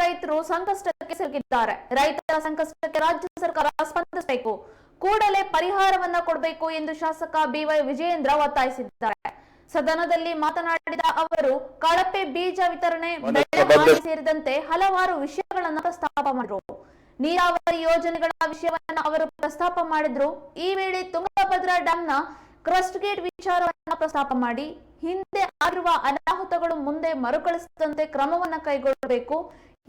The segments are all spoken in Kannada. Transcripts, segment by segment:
ರೈತರು ಸಂಕಷ್ಟಕ್ಕೆ ಸಿಲುಕಿದ್ದಾರೆ. ರೈತರ ಸಂಕಷ್ಟಕ್ಕೆ ರಾಜ್ಯ ಸರ್ಕಾರ ಸ್ಪಂದಿಸಬೇಕು, ಕೂಡಲೇ ಪರಿಹಾರವನ್ನ ಕೊಡಬೇಕು ಎಂದು ಶಾಸಕ ಬಿವೈ ವಿಜಯೇಂದ್ರ ಒತ್ತಾಯಿಸಿದ್ದಾರೆ. ಸದನದಲ್ಲಿ ಮಾತನಾಡಿದ ಅವರು ಕಳಪೆ ಬೀಜ ವಿತರಣೆ, ಬೆಳೆ ಹಾನಿ ಸೇರಿದಂತೆ ಹಲವಾರು ವಿಷಯಗಳನ್ನು ಪ್ರಸ್ತಾಪ ಮಾಡಿದರು. ನೀರಾವರಿ ಯೋಜನೆಗಳ ವಿಷಯವನ್ನ ಅವರು ಪ್ರಸ್ತಾಪ ಮಾಡಿದ್ರು. ಈ ವೇಳೆ ತುಂಗಭದ್ರಾ ಡ್ಯಾಂನ ಕ್ರಸ್ಟ್ ಗೇಟ್ ವಿಚಾರವನ್ನ ಪ್ರಸ್ತಾಪ ಮಾಡಿ ಹಿಂದೆ ಆಗಿರುವ ಅನಾಹುತಗಳು ಮುಂದೆ ಮರುಕಳಿಸದಂತೆ ಕ್ರಮವನ್ನ ಕೈಗೊಳ್ಳಬೇಕು,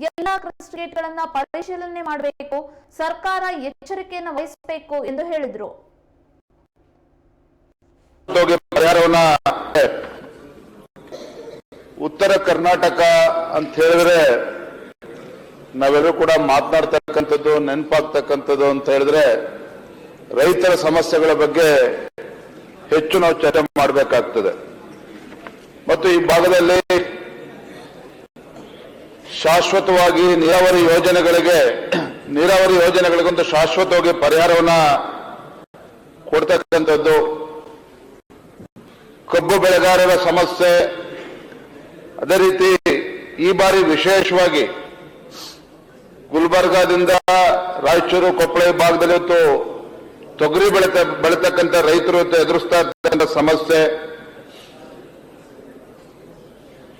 ಎಲ್ಲಾ ಕ್ರಸ್ಟ್ ಗೇಟ್ ಗಳನ್ನ ಪರಿಶೀಲನೆ ಮಾಡಬೇಕು, ಸರ್ಕಾರ ಎಚ್ಚರಿಕೆಯನ್ನು ವಹಿಸಬೇಕು ಎಂದು ಹೇಳಿದ್ರು. ಉತ್ತರ ಕರ್ನಾಟಕ ಅಂತ ಹೇಳಿದ್ರೆ ನಾವೆಲ್ಲರೂ ಕೂಡ ಮಾತನಾಡ್ತಕ್ಕಂಥದ್ದು, ನೆನಪಾಗ್ತಕ್ಕಂಥದ್ದು ಅಂತ ಹೇಳಿದ್ರೆ ರೈತರ ಸಮಸ್ಯೆಗಳ ಬಗ್ಗೆ ಹೆಚ್ಚು ನಾವು ಚರ್ಚೆ ಮಾಡಬೇಕಾಗ್ತದೆ. ಮತ್ತು ಈ ಭಾಗದಲ್ಲಿ ಶಾಶ್ವತವಾಗಿ ನೀರಾವರಿ ಯೋಜನೆಗಳಿಗೊಂದು ಶಾಶ್ವತವಾಗಿ ಪರಿಹಾರವನ್ನ ಕೊಡ್ತಕ್ಕಂಥದ್ದು, ಕಬ್ಬು ಬೆಳೆಗಾರರ ಸಮಸ್ಯೆ, ಅದೇ ರೀತಿ ಈ ಬಾರಿ ವಿಶೇಷವಾಗಿ ಗುಲ್ಬರ್ಗಾದಿಂದ ರಾಯಚೂರು, ಕೊಪ್ಪಳ ಭಾಗದಲ್ಲಿ ಇವತ್ತು ತೊಗರಿ ಬೆಳೀತಕ್ಕಂಥ ರೈತರು ಎದುರಿಸ್ತಾ ಇರ್ತಕ್ಕಂಥ ಸಮಸ್ಯೆ,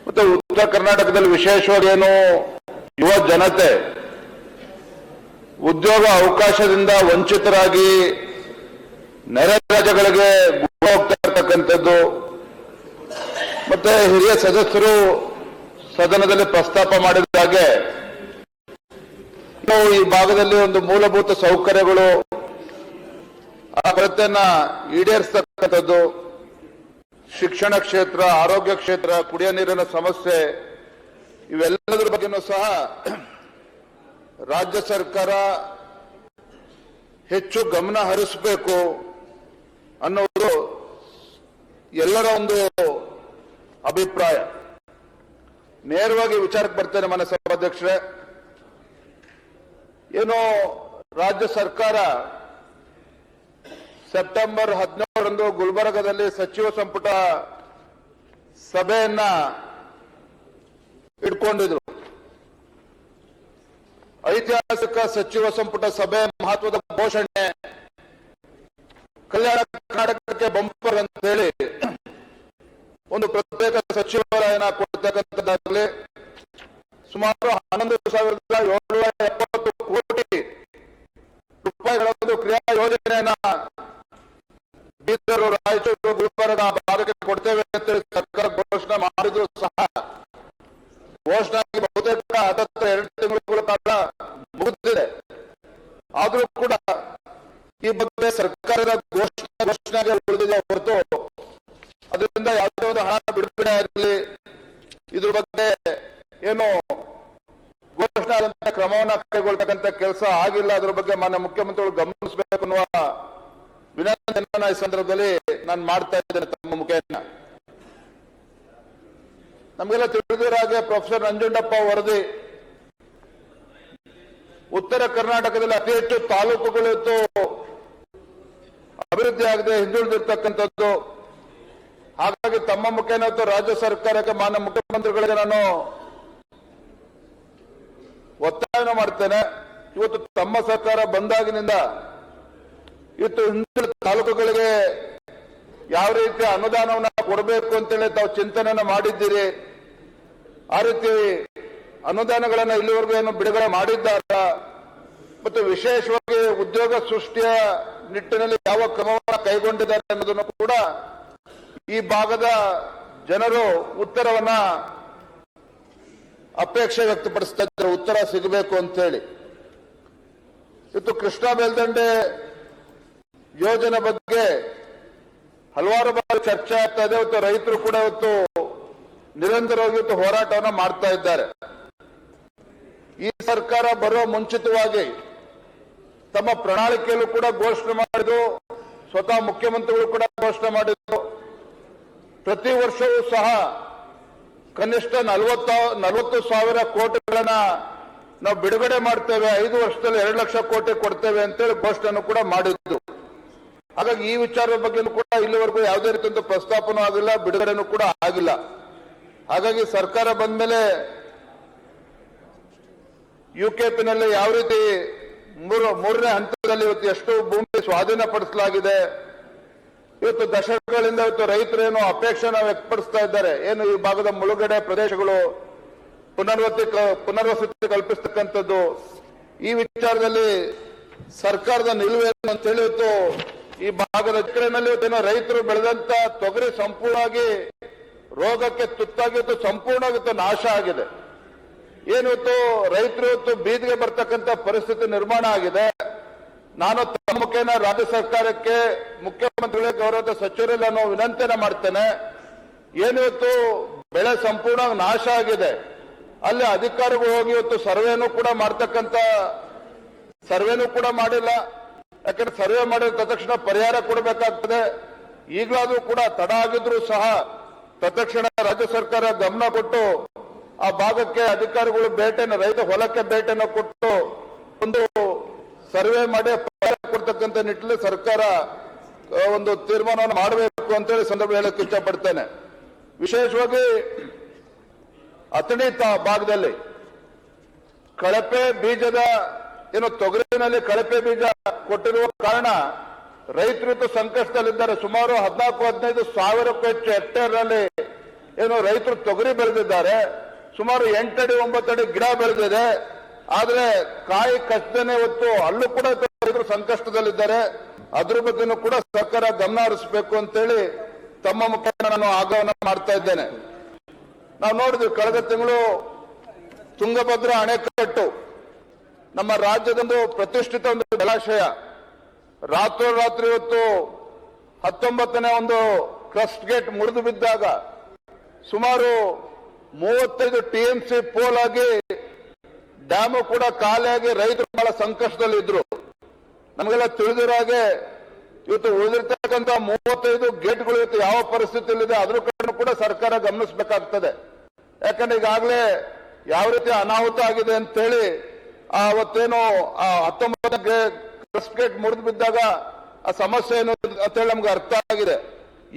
ಮತ್ತೆ ಉತ್ತರ ಕರ್ನಾಟಕದಲ್ಲಿ ವಿಶೇಷವಾಗಿ ಏನು ಯುವ ಜನತೆ ಉದ್ಯೋಗ ಅವಕಾಶದಿಂದ ವಂಚಿತರಾಗಿ ನೆರೆ ರಾಜ್ಯಗಳಿಗೆ ಹೋಗ್ತಾ ಇರ್ತಕ್ಕಂಥದ್ದು, ಮತ್ತೆ ಹಿರಿಯ ಸದಸ್ಯರು ಸದನದಲ್ಲಿ ಪ್ರಸ್ತಾಪ ಮಾಡಿದ ಹಾಗೆ ನಾವು ಈ ಭಾಗದಲ್ಲಿ ಒಂದು ಮೂಲಭೂತ ಸೌಕರ್ಯಗಳು ಆ ಕೊರತೆಯನ್ನ ಈಡೇರಿಸತಕ್ಕಂಥದ್ದು, ಶಿಕ್ಷಣ ಕ್ಷೇತ್ರ, ಆರೋಗ್ಯ ಕ್ಷೇತ್ರ, ಕುಡಿಯ ನೀರಿನ ಸಮಸ್ಯೆ, ಇವೆಲ್ಲದರ ಬಗ್ಗೆನೂ ಸಹ ರಾಜ್ಯ ಸರ್ಕಾರ ಹೆಚ್ಚು ಗಮನ ಹರಿಸಬೇಕು ಅನ್ನೋದು ಎಲ್ಲರ ಒಂದು ಅಭಿಪ್ರಾಯ. ನೇರವಾಗಿ ವಿಚಾರಕ್ಕೆ ಬರ್ತೇನೆ ಮಾನ್ಯ ಸಭಾಧ್ಯಕ್ಷರೇ. ಏನು ರಾಜ್ಯ ಸರ್ಕಾರ ಸೆಪ್ಟೆಂಬರ್ 17ರಂದು ಗುಲ್ಬರ್ಗದಲ್ಲಿ ಸಚಿವ ಸಂಪುಟ ಸಭೆಯನ್ನ ಇಟ್ಕೊಂಡಿದ್ರು. ಐತಿಹಾಸಿಕ ಸಚಿವ ಸಂಪುಟ ಸಭೆ ಮಹತ್ವದ ಘೋಷಣೆ, ಕಲ್ಯಾಣ ಕರ್ನಾಟಕಕ್ಕೆ ಬಂಪರ್ ಅಂತ ಹೇಳಿ ಒಂದು ಪ್ರತ್ಯೇಕ ಸಚಿವಾಲಯನ ಕೊಡ್ತಕ್ಕಂಥದ್ದಾಗಲಿ, ಸುಮಾರು 11,770 ಕೋಟಿ ರೂಪಾಯಿಗಳ ಒಂದು ಕ್ರಿಯಾ ಯೋಜನೆಯನ್ನ ಬೀದರು, ರಾಯಚೂರು, ಗುಲ್ಬರ್ಗ ಭಾಗಕ್ಕೆ ಕೊಡ್ತೇವೆ ಅಂತೇಳಿ ಸರ್ಕಾರ ಘೋಷಣೆ ಮಾಡಿದ್ರು ಸಹ ಘೋಷಣೆ ಬಹುತೇಕ 2 ತಿಂಗಳ ಕಾಲ ಮುಗಿದಿದೆ. ಆದ್ರೂ ಕೂಡ ಈ ಬಗ್ಗೆ ಸರ್ಕಾರದ ಘೋಷಣೆಗೆ ಉಳಿದಿದೆ ಹೊರತು ಅದರಿಂದ ಯಾವುದೇ ಒಂದು ಹಣ ಬಿಡುಗಡೆ ಆಗಲಿ, ಇದ್ರ ಬಗ್ಗೆ ಏನು ಘೋಷಣೆ ಆದಂತಹ ಕ್ರಮವನ್ನ ಕೈಗೊಳ್ತಕ್ಕಂಥ ಕೆಲಸ ಆಗಿಲ್ಲ. ಅದ್ರ ಬಗ್ಗೆ ಮಾನ್ಯ ಮುಖ್ಯಮಂತ್ರಿಗಳು ಗಮನಿಸಬೇಕು ಅನ್ನುವ ವಿನಂತಿಯನ್ನ ಈ ಸಂದರ್ಭದಲ್ಲಿ ನಾನು ಮಾಡ್ತಾ ಇದ್ದೇನೆ ತಮ್ಮ ಮುಖೇನ. ನಮಗೆಲ್ಲ ತಿಳಿದಿರೋ ಹಾಗೆ ಪ್ರೊಫೆಸರ್ ನಂಜುಂಡಪ್ಪ ವರದಿ, ಉತ್ತರ ಕರ್ನಾಟಕದಲ್ಲಿ ಅತಿ ಹೆಚ್ಚು ತಾಲೂಕುಗಳು ಇವತ್ತು ಅಭಿವೃದ್ಧಿ ಆಗದೆ ಹಿಂದುಳಿದಿರ್ತಕ್ಕಂಥದ್ದು. ಹಾಗಾಗಿ ತಮ್ಮ ಮುಖೇನ ರಾಜ್ಯ ಸರ್ಕಾರಕ್ಕೆ, ಮಾನ್ಯ ಮುಖ್ಯಮಂತ್ರಿಗಳಿಗೆ ನಾನು ಒತ್ತಾಯ ಮಾಡ್ತೇನೆ. ಇವತ್ತು ತಮ್ಮ ಸರ್ಕಾರ ಬಂದಾಗಿನಿಂದ ಇವತ್ತು ಹಿಂದುಳಿದ ತಾಲೂಕುಗಳಿಗೆ ಯಾವ ರೀತಿ ಅನುದಾನವನ್ನ ಕೊಡಬೇಕು ಅಂತೇಳಿ ತಾವು ಚಿಂತನೆಯನ್ನ ಮಾಡಿದ್ದೀರಿ. ಆ ರೀತಿ ಅನುದಾನಗಳನ್ನ ಇಲ್ಲಿವರೆಗೂ ಏನು ಬಿಡುಗಡೆ ಮಾಡಿದ್ದಾರ, ಮತ್ತು ವಿಶೇಷವಾಗಿ ಉದ್ಯೋಗ ಸೃಷ್ಟಿಯ ನಿಟ್ಟಿನಲ್ಲಿ ಯಾವ ಕ್ರಮವನ್ನು ಕೈಗೊಂಡಿದ್ದಾರೆ ಅನ್ನೋದನ್ನು ಕೂಡ ಈ ಭಾಗದ ಜನರು ಉತ್ತರವನ್ನ ಅಪೇಕ್ಷೆ ವ್ಯಕ್ತಪಡಿಸ್ತಾ ಇದ್ದಾರೆ, ಉತ್ತರ ಸಿಗಬೇಕು ಅಂತ ಹೇಳಿ. ಇವತ್ತು ಕೃಷ್ಣಾ ಮೇಲ್ದಂಡೆ ಯೋಜನೆ ಬಗ್ಗೆ ಹಲವಾರು ಬಾರಿ ಚರ್ಚೆ ಆಗ್ತಾ ಇದೆ. ಇವತ್ತು ರೈತರು ಕೂಡ ಇವತ್ತು ನಿರಂತರವಾಗಿ ಇವತ್ತು ಹೋರಾಟವನ್ನ ಮಾಡ್ತಾ ಇದ್ದಾರೆ. ಈ ಸರ್ಕಾರ ಬರುವ ಮುಂಚಿತವಾಗಿ ತಮ್ಮ ಪ್ರಣಾಳಿಕೆಯಲ್ಲೂ ಕೂಡ ಘೋಷಣೆ ಮಾಡಿದ್ದು, ಸ್ವತಃ ಮುಖ್ಯಮಂತ್ರಿಗಳು ಕೂಡ ಘೋಷಣೆ ಮಾಡಿದ್ದು, ಪ್ರತಿ ವರ್ಷವೂ ಸಹ ಕನಿಷ್ಠ 40,000 ಕೋಟಿಗಳನ್ನ ನಾವು ಬಿಡುಗಡೆ ಮಾಡ್ತೇವೆ, 5 ವರ್ಷದಲ್ಲಿ 2 ಲಕ್ಷ ಕೋಟಿ ಕೊಡ್ತೇವೆ ಅಂತೇಳಿ ಘೋಷಣೆಯನ್ನು ಕೂಡ ಮಾಡಿದ್ದು. ಹಾಗಾಗಿ ಈ ವಿಚಾರದ ಬಗ್ಗೆ ಕೂಡ ಇಲ್ಲಿವರೆಗೂ ಯಾವುದೇ ರೀತಿಯ ಪ್ರಸ್ತಾಪನೂ ಆಗಿಲ್ಲ, ಬಿಡುಗಡೆನೂ ಕೂಡ ಆಗಿಲ್ಲ. ಹಾಗಾಗಿ ಸರ್ಕಾರ ಬಂದ ಮೇಲೆ ಯುಕೆಪಿನಲ್ಲಿ ಯಾವ ರೀತಿ ಮೂರನೇ ಹಂತದಲ್ಲಿ ಇವತ್ತು ಎಷ್ಟು ಭೂಮಿ ಸ್ವಾಧೀನಪಡಿಸಲಾಗಿದೆ. ಇವತ್ತು ದಶಕಗಳಿಂದ ಇವತ್ತು ರೈತರೇನು ಅಪೇಕ್ಷೆನ ವ್ಯಕ್ತಪಡಿಸ್ತಾ ಇದ್ದಾರೆ, ಏನು ಈ ಭಾಗದ ಮುಳುಗಡೆ ಪ್ರದೇಶಗಳು ಪುನರ್ವಸತಿ ಕಲ್ಪಿಸ್ತಕ್ಕಂಥದ್ದು. ಈ ವಿಚಾರದಲ್ಲಿ ಸರ್ಕಾರದ ನಿಲುವೇನು ಅಂತ ಹೇಳಿ ಇವತ್ತು ಈ ಭಾಗದ ಕಡೆಯಲ್ಲಿ ಇವತ್ತೇನೋ ರೈತರು ಬೆಳೆದಂತ ತೊಗರಿ ಸಂಪೂರ್ಣವಾಗಿ ರೋಗಕ್ಕೆ ತುತ್ತಾಗಿ ಇವತ್ತು ಸಂಪೂರ್ಣವಾಗಿ ಇವತ್ತು ನಾಶ ಆಗಿದೆ. ಏನಿವತ್ತು ರೈತರು ಇವತ್ತು ಬೀದಿಗೆ ಬರ್ತಕ್ಕಂಥ ಪರಿಸ್ಥಿತಿ ನಿರ್ಮಾಣ ಆಗಿದೆ. ನಾನು ತಮ್ಮ ಮುಖೇನ ರಾಜ್ಯ ಸರ್ಕಾರಕ್ಕೆ, ಮುಖ್ಯಮಂತ್ರಿಗಳಿಗೆ, ಗೌರವದ ಸಚಿವರಲ್ಲಿ ನಾನು ವಿನಂತಿಯನ್ನ ಮಾಡ್ತೇನೆ. ಏನಿವತ್ತು ಬೆಳೆ ಸಂಪೂರ್ಣ ನಾಶ ಆಗಿದೆ, ಅಲ್ಲಿ ಅಧಿಕಾರಿಗಳು ಹೋಗಿ ಇವತ್ತು ಸರ್ವೇನೂ ಕೂಡ ಮಾಡಿಲ್ಲ. ಯಾಕಂದ್ರೆ ಸರ್ವೆ ಮಾಡಿದ ತಕ್ಷಣ ಪರಿಹಾರ ಕೊಡಬೇಕಾಗ್ತದೆ. ಈಗಲಾದ್ರೂ ಕೂಡ ತಡ ಆಗಿದ್ರು ಸಹ ತತ್ಕ್ಷಣ ರಾಜ್ಯ ಸರ್ಕಾರ ಗಮನ ಕೊಟ್ಟು ಆ ಭಾಗಕ್ಕೆ ಅಧಿಕಾರಿಗಳು ರೈತ ಹೊಲಕ್ಕೆ ಭೇಟಿಯನ್ನು ಕೊಟ್ಟು ಒಂದು ಸರ್ವೆ ಮಾಡಿ ಪರಿಹಾರ ಕೊಡ್ತಕ್ಕಂಥ ನಿಟ್ಟಿನಲ್ಲಿ ಸರ್ಕಾರ ಒಂದು ತೀರ್ಮಾನವನ್ನು ಮಾಡಬೇಕು ಅಂತೇಳಿ ಸಂದರ್ಭ ಹೇಳಕ್ಕೆ ಇಷ್ಟಪಡ್ತೇನೆ. ವಿಶೇಷವಾಗಿ ಅಥಣಿ ಭಾಗದಲ್ಲಿ ಕಳಪೆ ಬೀಜದ ತೊಗರಿನಲ್ಲಿ ಕಳಪೆ ಬೀಜ ಕೊಟ್ಟಿರುವ ಕಾರಣ ರೈತರು ಸಂಕಷ್ಟದಲ್ಲಿದ್ದಾರೆ. ಸುಮಾರು 14-15 ಸಾವಿರಕ್ಕೂ ಹೆಚ್ಚು ಹೆಕ್ಟೇರ್ನಲ್ಲಿ ರೈತರು ತೊಗರಿ ಬೆಳೆದಿದ್ದಾರೆ. ಸುಮಾರು 8 ಅಡಿ 9 ಅಡಿ ಗಿಡ ಬೆಳೆದಿದೆ. ಆದ್ರೆ ಕಾಯಿ ಕಷ್ಟನೇ ಹೊತ್ತು ಅಲ್ಲೂ ಕೂಡ ರೈತರು ಸಂಕಷ್ಟದಲ್ಲಿದ್ದಾರೆ. ಅದ್ರ ಬಗ್ಗೆನೂ ಕೂಡ ಸರ್ಕಾರ ಗಮನ ಹರಿಸಬೇಕು ಅಂತೇಳಿ ತಮ್ಮ ಮುಖೇನ ನಾನು ಆಗ್ರಹವನ್ನು ಮಾಡ್ತಾ ಇದ್ದೇನೆ. ನಾವು ನೋಡಿದ್ವಿ ಕಳೆದ ತಿಂಗಳು ತುಂಗಭದ್ರಾ ಅಣೆಕಟ್ಟು ನಮ್ಮ ರಾಜ್ಯದೊಂದು ಪ್ರತಿಷ್ಠಿತ ಒಂದು ಜಲಾಶಯ ರಾತ್ರೋರಾತ್ರಿ ಇವತ್ತು 19ನೇ ಒಂದು ಕ್ರಸ್ಟ್ ಗೇಟ್ ಮುರಿದು ಬಿದ್ದಾಗ ಸುಮಾರು 35 TMC ಪೋಲ್ ಆಗಿ ಡ್ಯಾಮು ಕೂಡ ಖಾಲಿಯಾಗಿ ರೈತರು ಬಹಳ ಸಂಕಷ್ಟದಲ್ಲಿದ್ರು. ನಮಗೆಲ್ಲ ತಿಳಿದಿರೋ ಹಾಗೆ ಇವತ್ತು ಉಳಿದಿರ್ತಕ್ಕಂಥ 35 ಗೇಟ್ಗಳು ಇವತ್ತು ಯಾವ ಪರಿಸ್ಥಿತಿಯಲ್ಲಿದೆ ಅದ್ರ ಕಡೆ ಕೂಡ ಸರ್ಕಾರ ಗಮನಿಸಬೇಕಾಗ್ತದೆ. ಯಾಕಂದ್ರೆ ಈಗಾಗಲೇ ಯಾವ ರೀತಿ ಅನಾಹುತ ಆಗಿದೆ ಅಂತೇಳಿ ಅವತ್ತೇನು 19ನೇ ಕ್ರಸ್ಟ್ ಗೇಟ್ ಮುರಿದು ಬಿದ್ದಾಗ ಆ ಸಮಸ್ಯೆ ಏನು ಅಂತೇಳಿ ನಮ್ಗೆ ಅರ್ಥ ಆಗಿದೆ.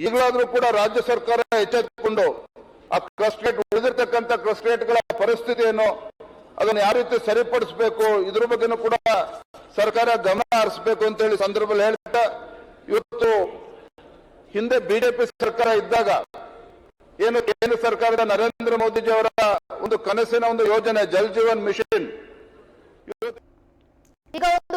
ಈಗಲಾದ್ರೂ ಕೂಡ ರಾಜ್ಯ ಸರ್ಕಾರ ಎಚ್ಚೆತ್ತುಕೊಂಡು ಆ ಕ್ರಸ್ಟ್ ಗೇಟ್ ಉಳಿದಿರ್ತಕ್ಕಂಥ ಕ್ರಸ್ಟ್ ಗೇಟ್ಗಳ ಪರಿಸ್ಥಿತಿ ಏನು ಅದನ್ನು ಯಾವ ರೀತಿ ಸರಿಪಡಿಸಬೇಕು ಇದ್ರ ಬಗ್ಗೆನೂ ಕೂಡ ಸರ್ಕಾರ ಗಮನ ಹರಿಸಬೇಕು ಅಂತ ಹೇಳಿ ಸಂದರ್ಭದಲ್ಲಿ ಹೇಳ್ತಾ, ಇವತ್ತು ಹಿಂದೆ ಬಿಜೆಪಿ ಸರ್ಕಾರ ಇದ್ದಾಗ ಏನು ಕೇಂದ್ರ ಸರ್ಕಾರದ ನರೇಂದ್ರ ಮೋದಿಜಿ ಅವರ ಒಂದು ಕನಸಿನ ಒಂದು ಯೋಜನೆ ಜಲ್ ಜೀವನ್ ಮಿಷನ್, ಈಗ ಒಂದು